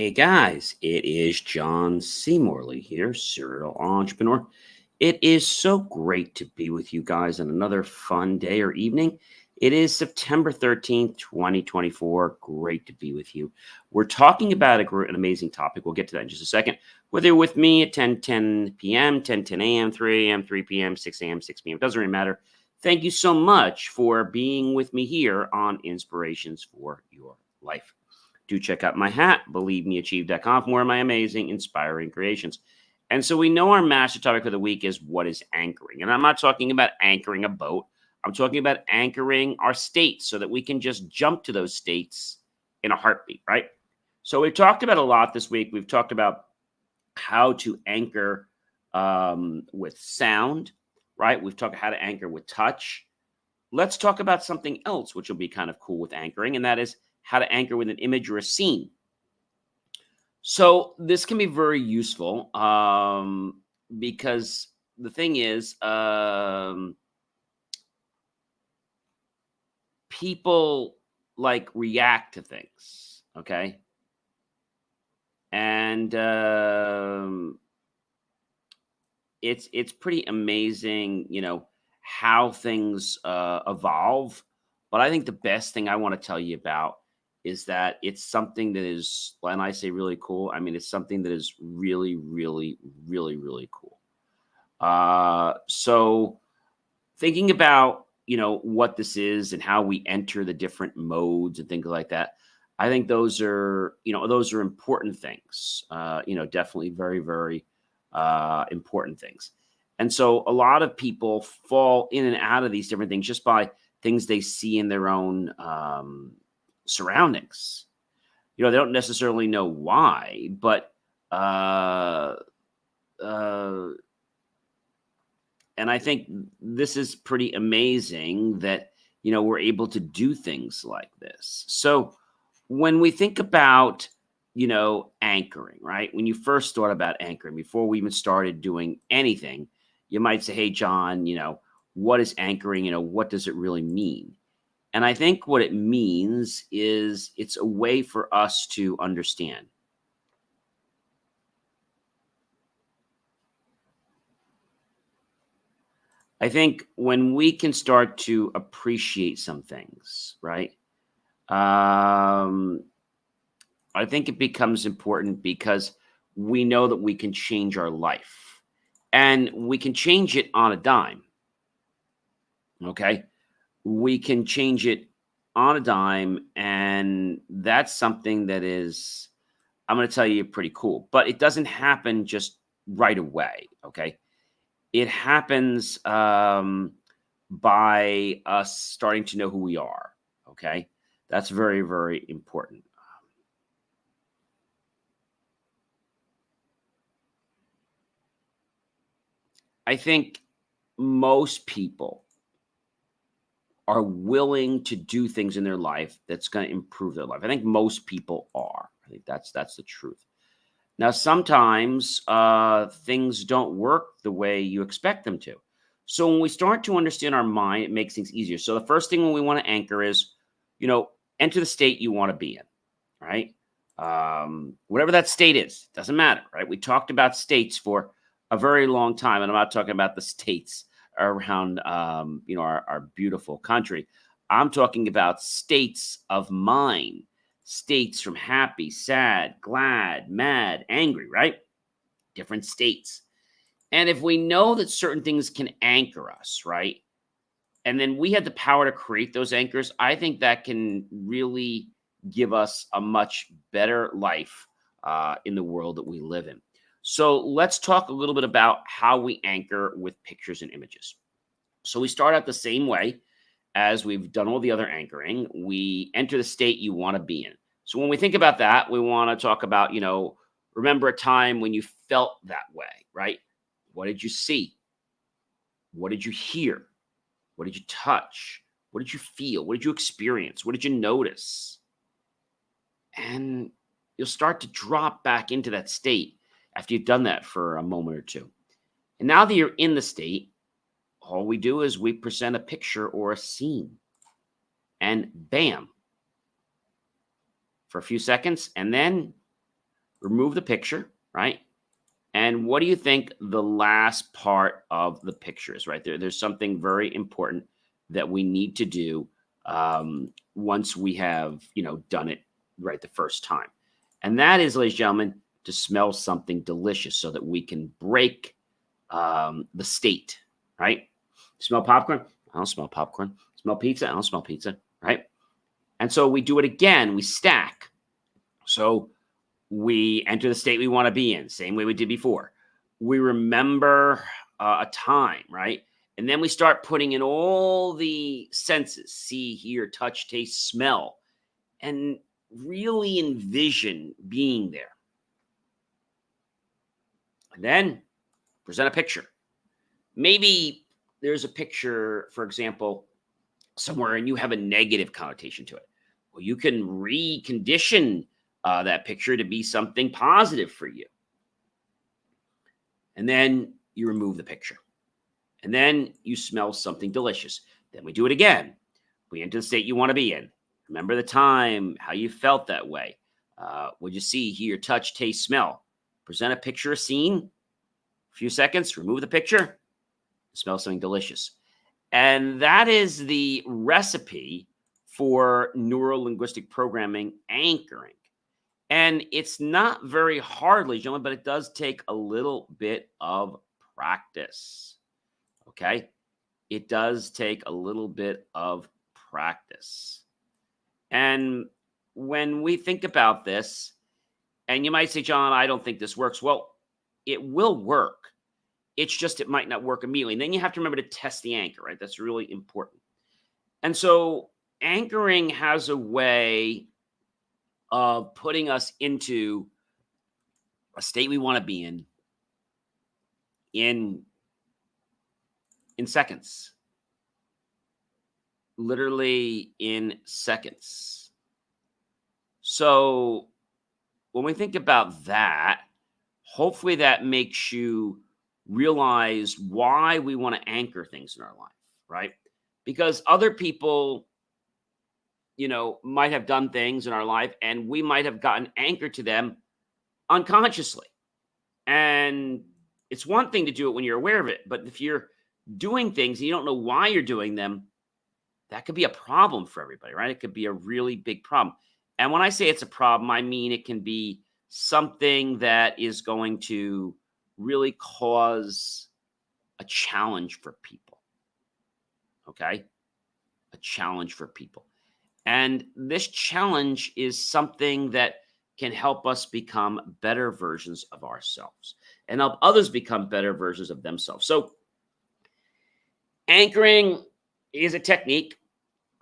Hey guys, it is John C. Morley here, serial entrepreneur. It is so great to be with you guys on another fun day or evening. It is September 13th, 2024. Great to be with you. We're talking about an amazing topic. We'll get to that in just a second. Whether you're with me at 10:10 p.m., 10:10 a.m., 3 a.m., 3 p.m., 6 a.m., 6 p.m., doesn't really matter. Thank you so much for being with me here on Inspirations for Your Life. Do check out my hat, believemeachieve.com, for more of my amazing, inspiring creations. And so we know our master topic for the week is what is anchoring. And I'm not talking about anchoring a boat. I'm talking about anchoring our states so that we can just jump to those states in a heartbeat, right? So we've talked about a lot this week. We've talked about how to anchor with sound, right? We've talked how to anchor with touch. Let's talk about something else, which will be kind of cool with anchoring, and that is how to anchor with an image or a scene. So this can be very useful because the thing is, people like react to things, okay? And it's pretty amazing, how things evolve. But I think the best thing I want to tell you about is that it's something that is, when I say really cool, I mean it's something that is really, really, really, really cool. So thinking about what this is and how we enter the different modes and things like that, I think those are important things. Definitely very, very important things. And so a lot of people fall in and out of these different things just by things they see in their own surroundings. They don't necessarily know why, but uh, uh, and I think this is pretty amazing that we're able to do things like this. So when we think about anchoring, right? When you first thought about anchoring, before we even started doing anything, you might say, "Hey, John, what is anchoring? What does it really mean?" And I think what it means is it's a way for us to understand. I think when we can start to appreciate some things, right? Um, I think it becomes important because we know that we can change our life and we can change it on a dime. Okay. We can change it on a dime. And that's something that is, I'm going to tell you, pretty cool, but it doesn't happen just right away. Okay. It happens by us starting to know who we are. Okay. That's very, very important. I think most people are willing to do things in their life that's going to improve their life. I think most people are. I think that's the truth. Now, sometimes things don't work the way you expect them to. So when we start to understand our mind, it makes things easier. So the first thing when we want to anchor is, you know, enter the state you want to be in, right? Whatever that state is, doesn't matter, right? We talked about states for a very long time, and I'm not talking about the states around, our beautiful country. I'm talking about states of mind, states from happy, sad, glad, mad, angry, right? Different states. And if we know that certain things can anchor us, right? And then we have the power to create those anchors, I think that can really give us a much better life in the world that we live in. So let's talk a little bit about how we anchor with pictures and images. So we start out the same way as we've done all the other anchoring. We enter the state you want to be in. So when we think about that, we want to talk about, remember a time when you felt that way, right? What did you see? What did you hear? What did you touch? What did you feel? What did you experience? What did you notice? And you'll start to drop back into that state after you've done that for a moment or two. And now that you're in the state, all we do is we present a picture or a scene. And bam, for a few seconds. And then remove the picture, right? And what do you think the last part of the picture is, right? There's something very important that we need to do once we have, done it right the first time. And that is, ladies and gentlemen, to smell something delicious so that we can break the state, right? Smell popcorn? I don't smell popcorn. Smell pizza? I don't smell pizza, right? And so we do it again. We stack. So we enter the state we want to be in, same way we did before. We remember a time, right? And then we start putting in all the senses: see, hear, touch, taste, smell, and really envision being there. And then present a picture. Maybe there's a picture, for example, somewhere, and you have a negative connotation to it. Well, you can recondition that picture to be something positive for you. And then you remove the picture. And then you smell something delicious. Then we do it again. We enter the state you want to be in. Remember the time, how you felt that way. What you see, hear, touch, taste, smell. Present a picture, a scene. A few seconds, remove the picture. Smell something delicious. And that is the recipe for neuro-linguistic programming anchoring. And it's not very hard, ladies and gentlemen, but it does take a little bit of practice. Okay? It does take a little bit of practice. And when we think about this, and you might say, John, I don't think this works. Well, it will work. It's just it might not work immediately. And then you have to remember to test the anchor, right? That's really important. And so anchoring has a way of putting us into a state we want to be in seconds. Literally in seconds. So when we think about that, hopefully that makes you realize why we want to anchor things in our life, right? Because other people, might have done things in our life and we might have gotten anchored to them unconsciously. And it's one thing to do it when you're aware of it, but if you're doing things and you don't know why you're doing them, that could be a problem for everybody, right? It could be a really big problem. And when I say it's a problem, I mean it can be something that is going to really cause a challenge for people. Okay? A challenge for people. And this challenge is something that can help us become better versions of ourselves and help others become better versions of themselves. So anchoring is a technique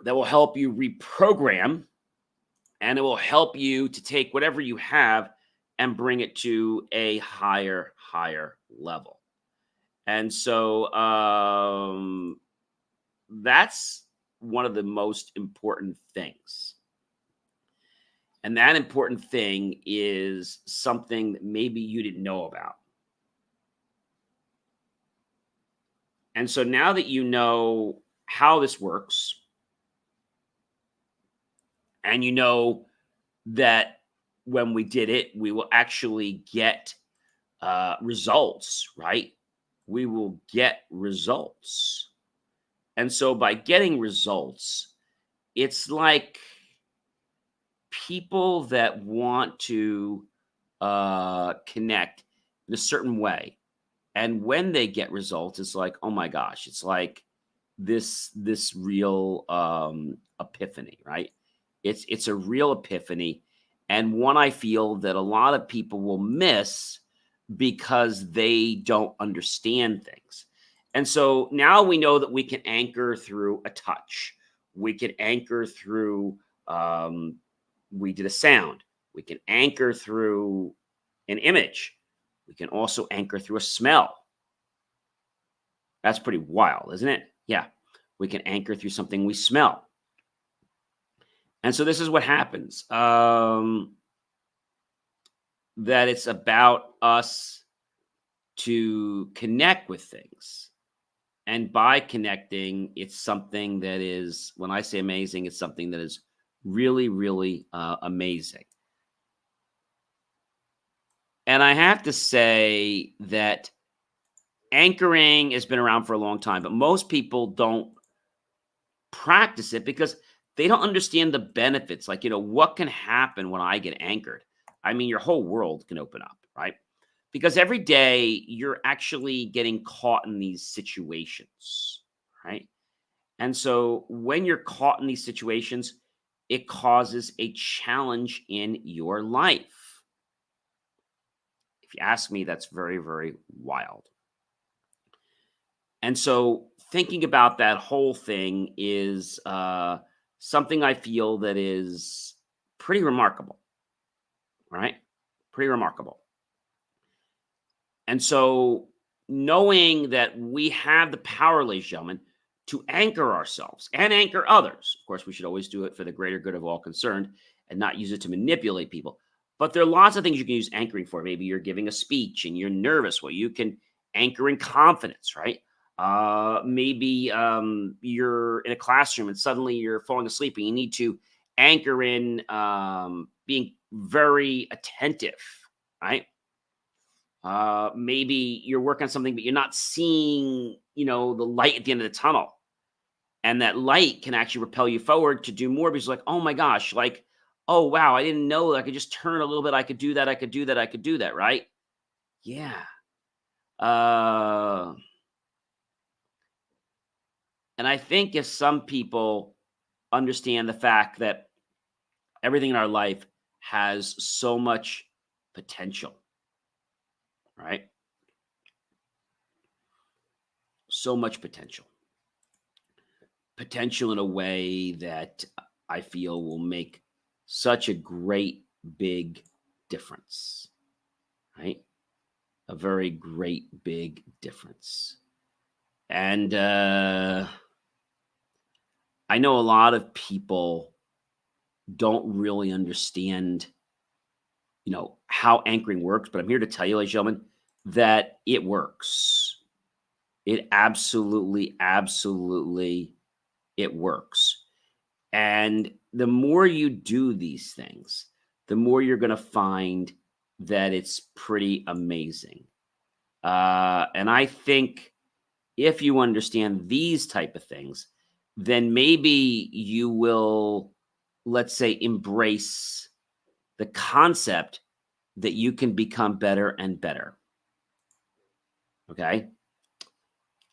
that will help you reprogram, and it will help you to take whatever you have and bring it to a higher level. And so that's one of the most important things. And that important thing is something that maybe you didn't know about. And so now that you know how this works, and you know that when we did it, we will actually get results, right? We will get results. And so by getting results, it's like people that want to connect in a certain way. And when they get results, it's like, oh my gosh, it's like this real epiphany, right? It's a real epiphany, and one I feel that a lot of people will miss because they don't understand things. And so now we know that we can anchor through a touch. We can anchor through, we did a sound. We can anchor through an image. We can also anchor through a smell. That's pretty wild, isn't it? Yeah. We can anchor through something we smell. And so this is what happens. That it's about us to connect with things. And by connecting, it's something that is, when I say amazing, it's something that is really, really amazing. And I have to say that anchoring has been around for a long time, but most people don't practice it because they don't understand the benefits. Like, what can happen when I get anchored? I mean, your whole world can open up, right? Because every day you're actually getting caught in these situations, right? And so when you're caught in these situations, it causes a challenge in your life. If you ask me, that's very, very wild. And so thinking about that whole thing is something I feel that is pretty remarkable, right? Pretty remarkable. And so knowing that we have the power, ladies and gentlemen, to anchor ourselves and anchor others. Of course, we should always do it for the greater good of all concerned and not use it to manipulate people. But there are lots of things you can use anchoring for. Maybe you're giving a speech and you're nervous. Well, you can anchor in confidence, right? Maybe you're in a classroom and suddenly you're falling asleep and you need to anchor in being very attentive, right? Maybe you're working on something, but you're not seeing, the light at the end of the tunnel. And that light can actually propel you forward to do more because like, oh my gosh, like, oh wow, I didn't know I could just turn a little bit. I could do that. I could do that. I could do that. Right. Yeah. Uh, and I think if some people understand the fact that everything in our life has so much potential, right? So much potential in a way that I feel will make such a great big difference, right? A very great big difference. And I know a lot of people don't really understand, how anchoring works, but I'm here to tell you, ladies and gentlemen, that it works. It absolutely, absolutely, it works. And the more you do these things, the more you're going to find that it's pretty amazing. And I think if you understand these type of things, then maybe you will, let's say, embrace the concept that you can become better and better. Okay.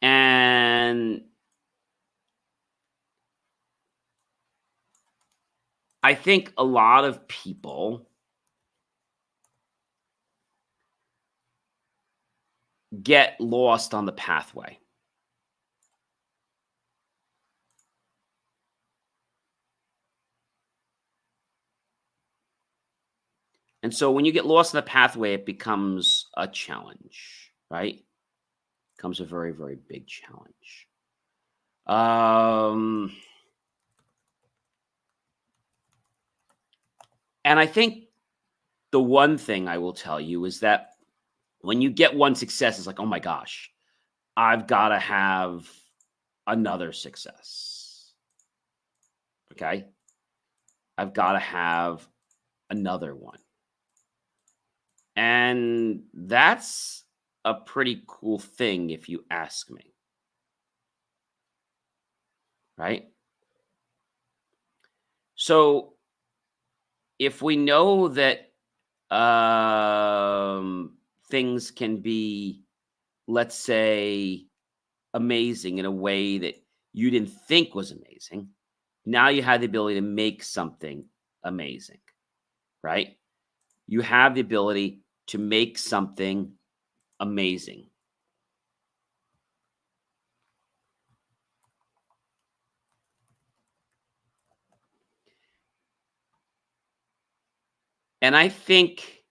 And I think a lot of people get lost on the pathway. And so when you get lost in the pathway, it becomes a challenge, right? Becomes a very, very big challenge. And I think the one thing I will tell you is that when you get one success, it's like, oh my gosh, I've got to have another success. Okay. I've got to have another one. And that's a pretty cool thing if you ask me. Right. So if we know that things can be, let's say, amazing in a way that you didn't think was amazing, now you have the ability to make something amazing, right? You have the ability to make something amazing. And I think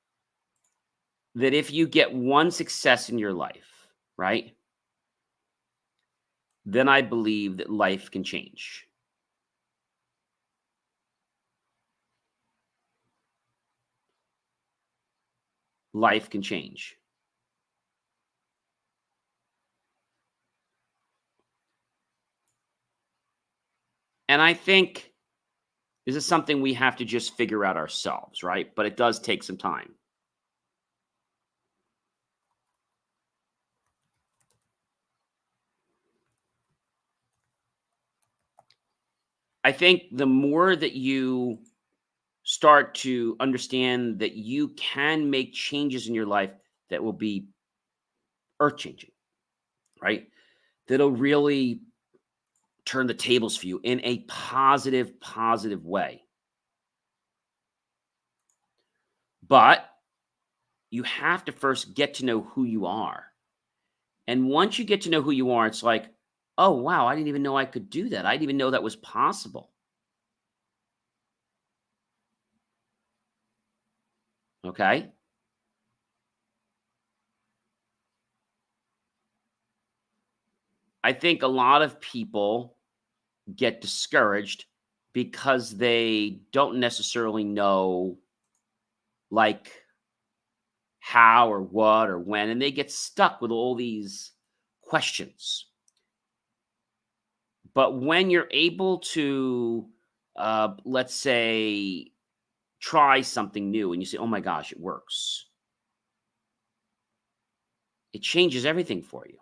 that if you get one success in your life, right, then I believe that life can change. Life can change. And I think this is something we have to just figure out ourselves, right? But it does take some time. I think the more that you start to understand that you can make changes in your life that will be earth changing, right? That'll really turn the tables for you in a positive way. But you have to first get to know who you are. And once you get to know who you are, it's like, oh, wow, I didn't even know I could do that. I didn't even know that was possible. Okay. I think a lot of people get discouraged because they don't necessarily know, like, how or what or when, and they get stuck with all these questions. But when you're able to, let's say, try something new and you say, oh my gosh, it works, it changes everything for you.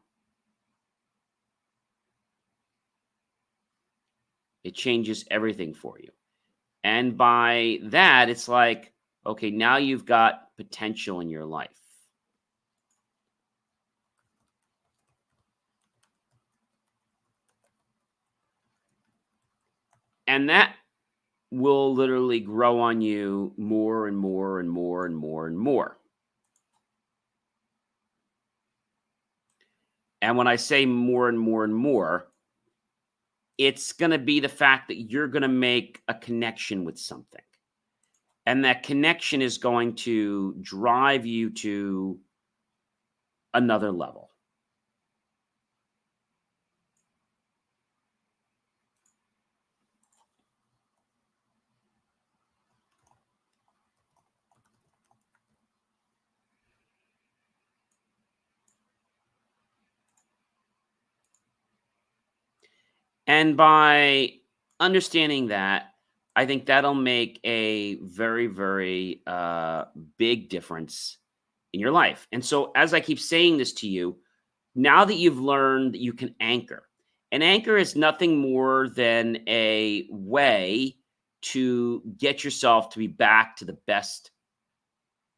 It changes everything for you. And by that, it's like, okay, now you've got potential in your life. And that will literally grow on you more and more and more and more and more. And when I say more and more and more, it's going to be the fact that you're going to make a connection with something. And that connection is going to drive you to another level. And by understanding that, I think that'll make a very big difference in your life. And so, as I keep saying this to you, now that you've learned that you can anchor, an anchor is nothing more than a way to get yourself to be back to the best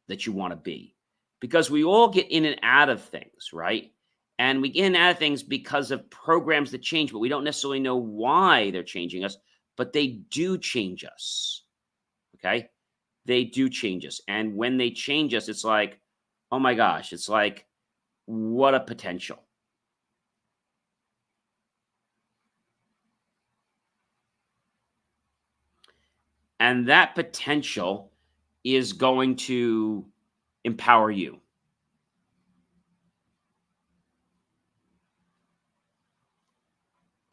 that you want to be. Because we all get in and out of things, right? And we get in and out of things because of programs that change, but we don't necessarily know why they're changing us, but they do change us. Okay. They do change us. And when they change us, it's like, oh my gosh, it's like, what a potential. And that potential is going to empower you.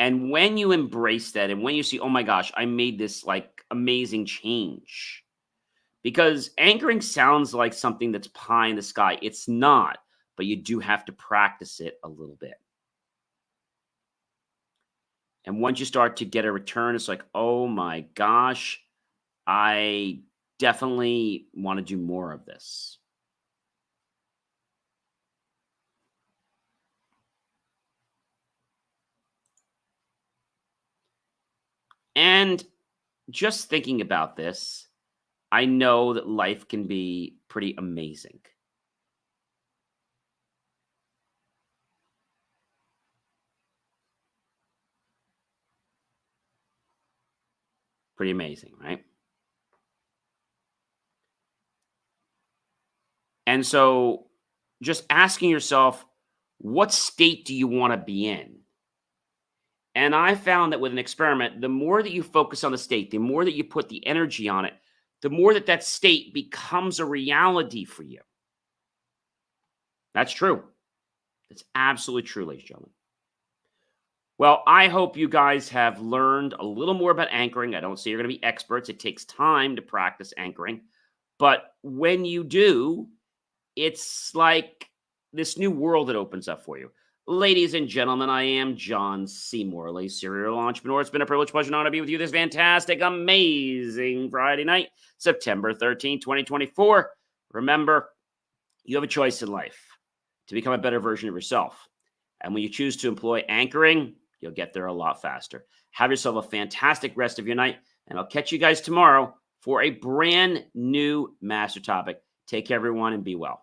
And when you embrace that and when you see, oh my gosh, I made this like amazing change. Because anchoring sounds like something that's pie in the sky. It's not, but you do have to practice it a little bit. And once you start to get a return, it's like, oh my gosh, I definitely want to do more of this. And just thinking about this, I know that life can be pretty amazing. Pretty amazing, right? And so just asking yourself, what state do you want to be in? And I found that with an experiment, the more that you focus on the state, the more that you put the energy on it, the more that that state becomes a reality for you. That's true. That's absolutely true, ladies and gentlemen. Well, I hope you guys have learned a little more about anchoring. I don't say you're going to be experts. It takes time to practice anchoring. But when you do, it's like this new world that opens up for you. Ladies and gentlemen, I am John C. Morley, serial entrepreneur. It's been a privilege, pleasure, and honor to be with you this fantastic, amazing Friday night, September 13th, 2024. Remember, you have a choice in life to become a better version of yourself. And when you choose to employ anchoring, You'll get there a lot faster. Have yourself a fantastic rest of your night, and I'll catch you guys tomorrow for a brand new master topic. Take care, everyone, and be well.